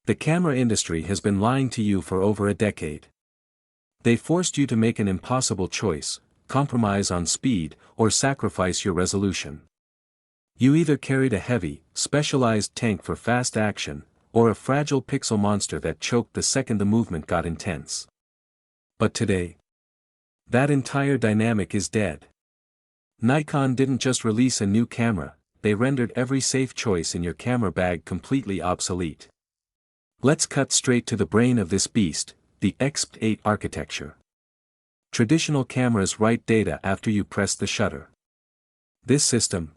The camera industry has been lying to you for over a decade. They forced you to make an impossible choice, compromise on speed, or sacrifice your resolution. You either carried a heavy, specialized tank for fast action, or a fragile pixel monster that choked the second the movement got intense. But today, that entire dynamic is dead. Nikon didn't just release a new camera, they rendered every safe choice in your camera bag completely obsolete. Let's cut straight to the brain of this beast, the EXPEED architecture. Traditional cameras write data after you press the shutter. This system,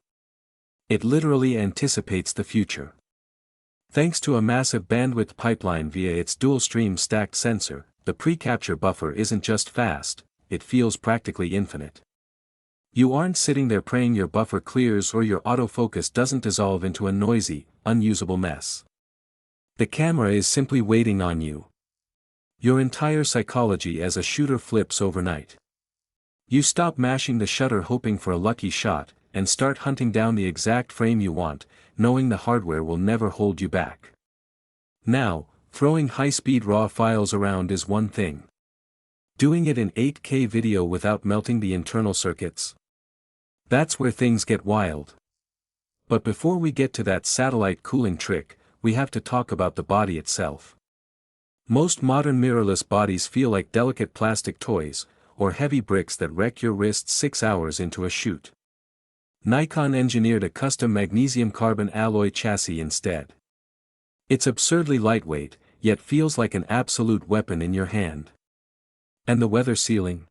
it literally anticipates the future. Thanks to a massive bandwidth pipeline via its dual-stream stacked sensor, the pre-capture buffer isn't just fast, it feels practically infinite. You aren't sitting there praying your buffer clears or your autofocus doesn't dissolve into a noisy, unusable mess. The camera is simply waiting on you. Your entire psychology as a shooter flips overnight. You stop mashing the shutter hoping for a lucky shot, and start hunting down the exact frame you want, knowing the hardware will never hold you back. Now, throwing high-speed RAW files around is one thing. Doing it in 8K video without melting the internal circuits? That's where things get wild. But before we get to that satellite cooling trick, we have to talk about the body itself. Most modern mirrorless bodies feel like delicate plastic toys, or heavy bricks that wreck your wrists 6 hours into a shoot. Nikon engineered a custom magnesium carbon alloy chassis instead. It's absurdly lightweight, yet feels like an absolute weapon in your hand. And the weather sealing?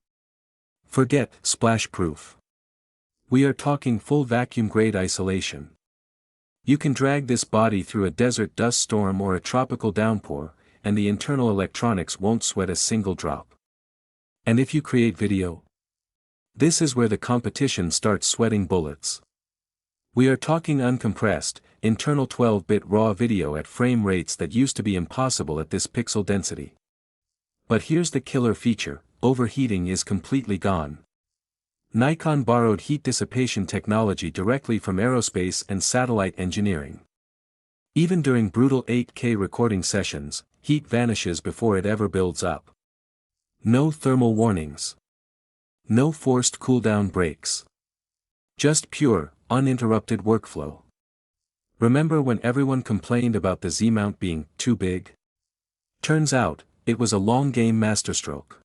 Forget splash-proof. We are talking full vacuum-grade isolation. You can drag this body through a desert dust storm or a tropical downpour, and the internal electronics won't sweat a single drop. And if you create video, this is where the competition starts sweating bullets. We are talking uncompressed, internal 12-bit RAW video at frame rates that used to be impossible at this pixel density. But here's the killer feature: overheating is completely gone. Nikon borrowed heat dissipation technology directly from aerospace and satellite engineering. Even during brutal 8K recording sessions, heat vanishes before it ever builds up. No thermal warnings. No forced cooldown breaks. Just pure, uninterrupted workflow. Remember when everyone complained about the Z-mount being too big? Turns out, it was a long-game masterstroke.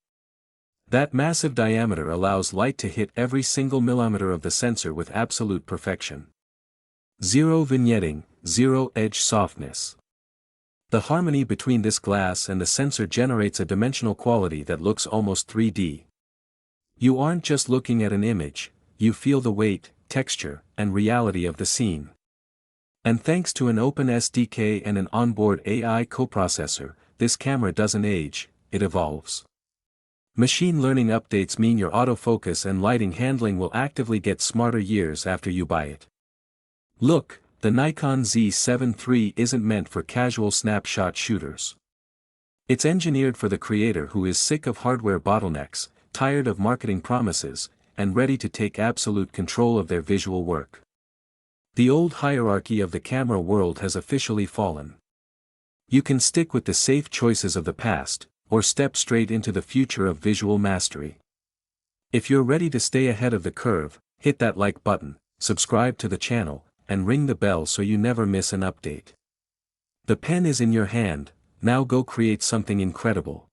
That massive diameter allows light to hit every single millimeter of the sensor with absolute perfection. Zero vignetting, zero edge softness. The harmony between this glass and the sensor generates a dimensional quality that looks almost 3D. You aren't just looking at an image, you feel the weight, texture, and reality of the scene. And thanks to an open SDK and an onboard AI coprocessor, this camera doesn't age, it evolves. Machine learning updates mean your autofocus and lighting handling will actively get smarter years after you buy it. Look, the Nikon Z7 III isn't meant for casual snapshot shooters. It's engineered for the creator who is sick of hardware bottlenecks, tired of marketing promises, and ready to take absolute control of their visual work. The old hierarchy of the camera world has officially fallen. You can stick with the safe choices of the past, or step straight into the future of visual mastery. If you're ready to stay ahead of the curve, hit that like button, subscribe to the channel, and ring the bell so you never miss an update. The pen is in your hand, now go create something incredible.